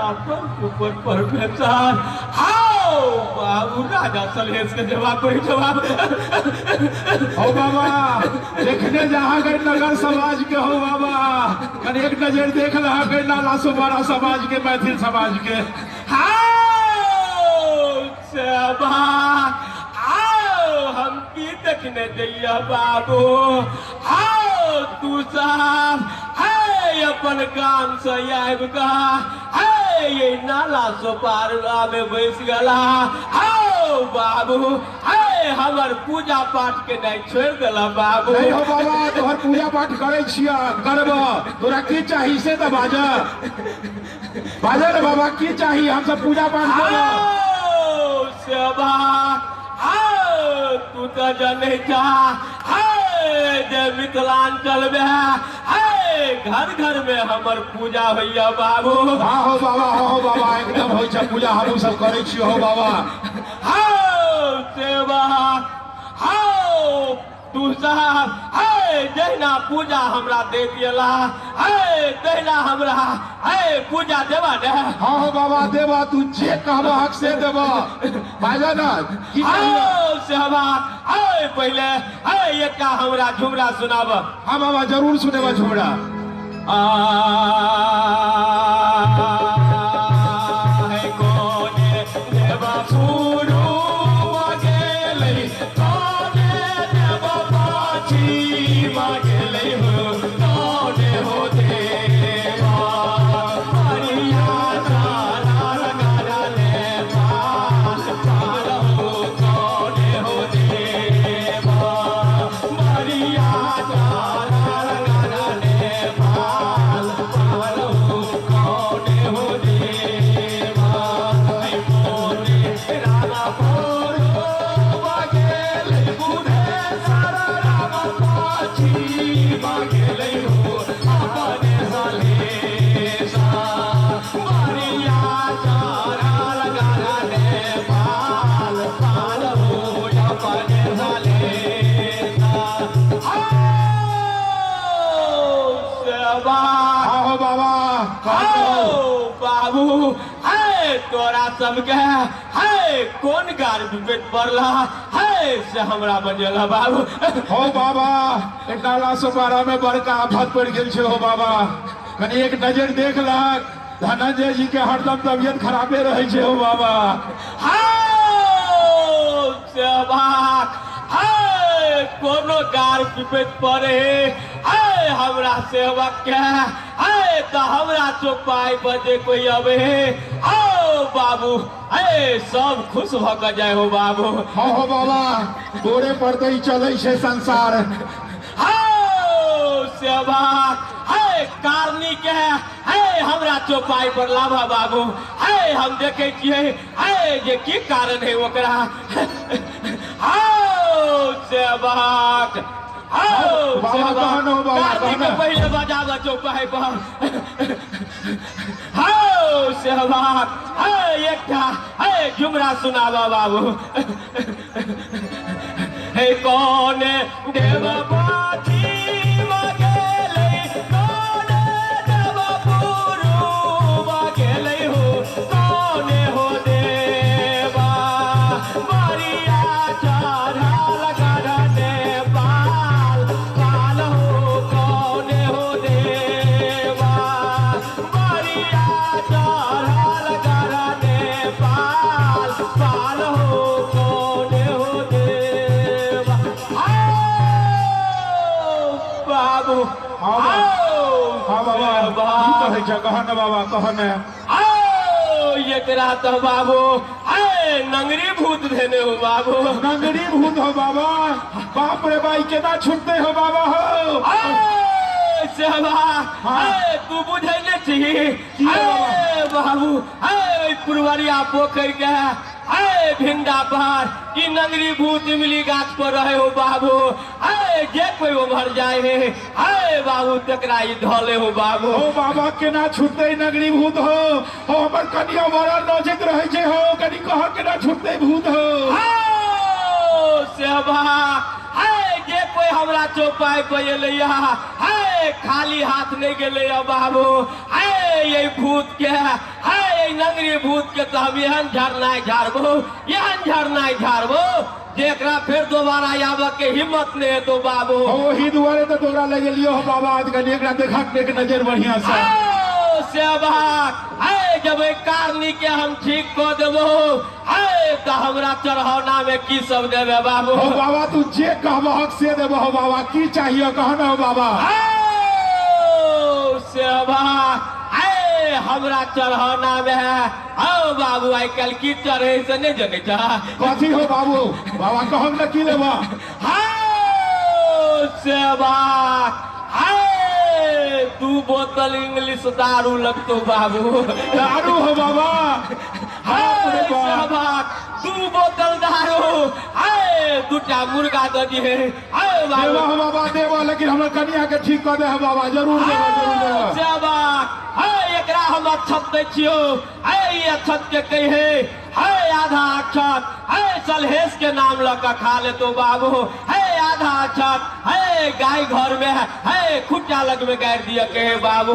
अपन ऊपर परमेश्वर हाओ बाबू राजा सलहेश के जवाब पर जवाब हो बाबा देखने जहाँ गए नगर समाज के हो बाबा कल एक नजर देख रहा गए नाला सुबारा समाज के मैथिल समाज के हम की देखने दैया बाबू आओ तू साहब है अपन काम से आब का है ये नाला सोपारा में बैस गला आओ बाबू है हमर पूजा पाठ के नहीं छोड़ दिला बाबू नहीं हो बाबा तोहर पूजा पाठ करे छिया करब तोरा की चाहिए से तो बाजा बाजा रे बाबा की चाहिए हम सब पूजा पाठ करब सेवा तू तो जने जा जे मिथिलांचल में घर घर में हमर पूजा होइया बाबू हाँ हो बाबा एकदम हो पूजा हम सब करे छी हो बाबा सेवा तू साहब जहिना पूजा हमरा दे दियला तहिना हमरा पूजा देवा ने हाँ हो बाबा देवा तू जे कहबा हक से देवा बाजा ना की सेवा पहले एकटा हमरा झुमरा सुनाब हाँ बाबा जरूर सुनेबा झुमरा बाबू तोरा सबके कौन गार विवेक पड़ला से हमरा बजेला बाबू हो बाबा नाला सोपारा में बड़का आफत पड़ गेल छै हो बाबा कनी एक नजर देख लक धनंजय जी के हरदम तबियत खराबे रहे छै हो बाबा कोनो गार विवेक पड़े हमरा सेवक के तो हमरा चौपाई बजे कोई अबे बाबू सब खुश भ जाए हो बाबू हाँ हो बाबा तोरे पड़ते ही चले छे संसार सेवा कारनी के हमरा चौपाई पर लाभा बाबू हम देखे छियै जे की कारण है ओकरा सेवक पहले बजावा चौपाई पर सेवक एक झुमरा सुनावा बाबू कौन देव बाती कहन बाबा कहन एकरा तो बाबू नंगरी भूत देने हो बाबू नंगरी भूत हो बाबा बाप रे भाई केना छुटते हो बाबा हो तू बुझे छी बाबू पुरवरिया पोखर के भिंडा पर ई नगरी भूत इमली गाछ पर रहे हो बाबू जे कोई उभर जाए है बाबू तकरा ई धले हो बाबू हो बाबा केना छुटते नगरी भूत हो हमर कनिया बड़ा नजक रहे छे हो कनी कह केना छुटते भूत हो सेवा जे कोई हमरा चौपाई पे एलैया खाली हाथ नहीं गेलैया बाबू ये भूत के हाय नगरी भूत के तो हम एहन झरनाई झाड़बो जेकरा फिर दोबारा आबे के हिम्मत नहीं है तो बाबू वही दुआरे तो तोरा लगे लियो हो बाबा आज कल एकरा देखा के एक नजर बढ़िया से है जब एक कारनी के हम ठीक को देबो है तो हमरा चढ़ौना में की सब देबे बाबू हो बाबा तू जे कहबहक से देबो हो बाबा की चाहिए कहना हो बाबा सेवा हमरा चढ़ौना में है हो बाबू आई कल की चढ़े से नहीं जने जा कथी हो बाबू बाबा कहम न की लेबा सेवा दू बोतल इंग्लिश दारू लगतो बाबू दारू हो बाबा दू बोतल दारू दूटा मुर्गा दे दिए बाबा देवा लेकिन हमर कन्या के ठीक कर दे बाबा जरूर देवा एकरा हम अक्षत दै छियो ई अक्षत के कहे आधा अक्षत सलहेश के नाम लगा खा ले तो बाबू आधा अक्षत गाय घर में है खुट्टा लग में गाड़ दिया कहे बाबू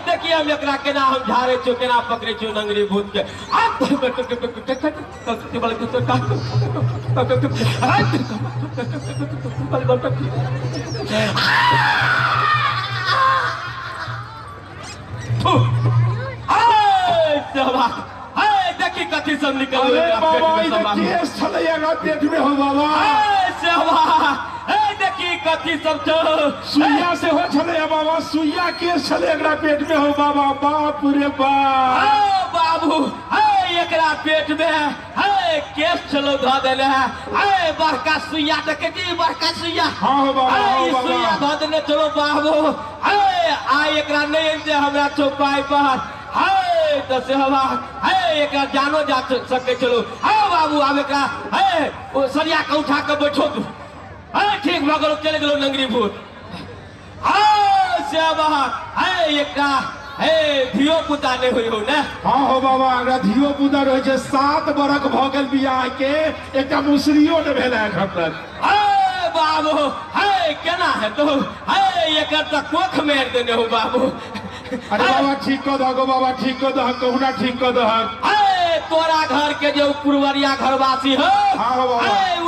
देखिए हम एकरा केना हम झाड़े छो केना पकड़े छो नंगरी भूत के देखी कथी सब निकल पेट में हो बाबा देखी कथी सब सुइया से हो छले बाबा सुइया केस छले एकरा पेट में हो बाबा बाप रे बाप बाबू एकरा पेट में केस चलो ध देले है बड़का सुइया देखी बड़का सुइया हां हो बाबा सुइया ध देले चलो बाबू एकरा नहीं जे हमरा चौपाई पर तो से हवा एक जानो जा सके चलो बाबू आब एकरा ओ सरिया के उठा के बैठो तू ठीक भ गेलो चले गेलो नंगरी भूत से एकरा धियो पुता नहीं हुई हो ना हाँ हो बाबा अगर धियो पुता रहे छे 7 बरख भ गेल बियाह के एकटा मुसरियो ने भेला एखन तक बाबू केना है तो एकर त कोख मार देने हो बाबू अरे बाबा ठीक कर दो बाबा ठीक कर दो कहूना ठीक कर दो तोरा घर के जो पुरवरिया घरवासी हो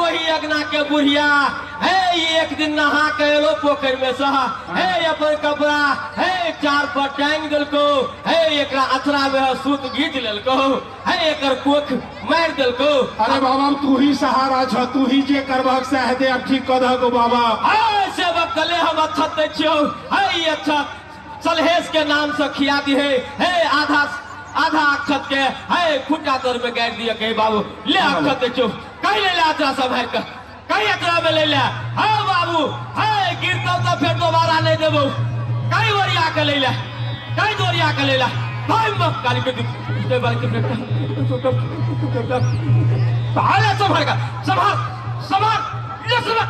वही अगना के बुढ़िया एक दिन नहा के एलो पोखर में से अपन कपड़ा चार पर टांग दिलको एकरा अथरा में सूत घीच लेलको एकर कोख मार दिलको अरे बाबा तू ही सहारा छ तू ही जे करबहक से हेते अब ठीक कर दो बाबा से बकले हम अक्षत दै छियो अक्षत सलहेश के नाम से खिया दी है आधा अक्षत के खुट्टा तर में गाड़ दिया कहे बाबू ले अक्षत दे चो कहीं ले अतरा सब है कहीं अतरा में ले बाबू गिरता तो फिर दोबारा नहीं देबो कहीं ओरिया के ले कहीं दोरिया के ले भाई मत काली के बाल के संभाल का संभाल ले संभाल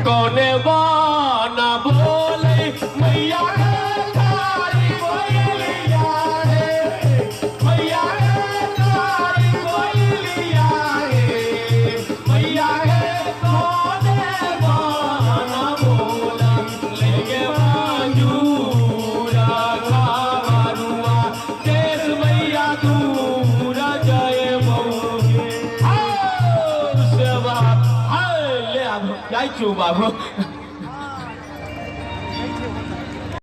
कोने बाना बोले मैया तारी बोलिया है मैया तारी बोलिया है मैया कोने बाना बोला लेके बाजूरा खारुआ देश मैया दूर जाए बहु सेवा ले अब जाई छु बाबू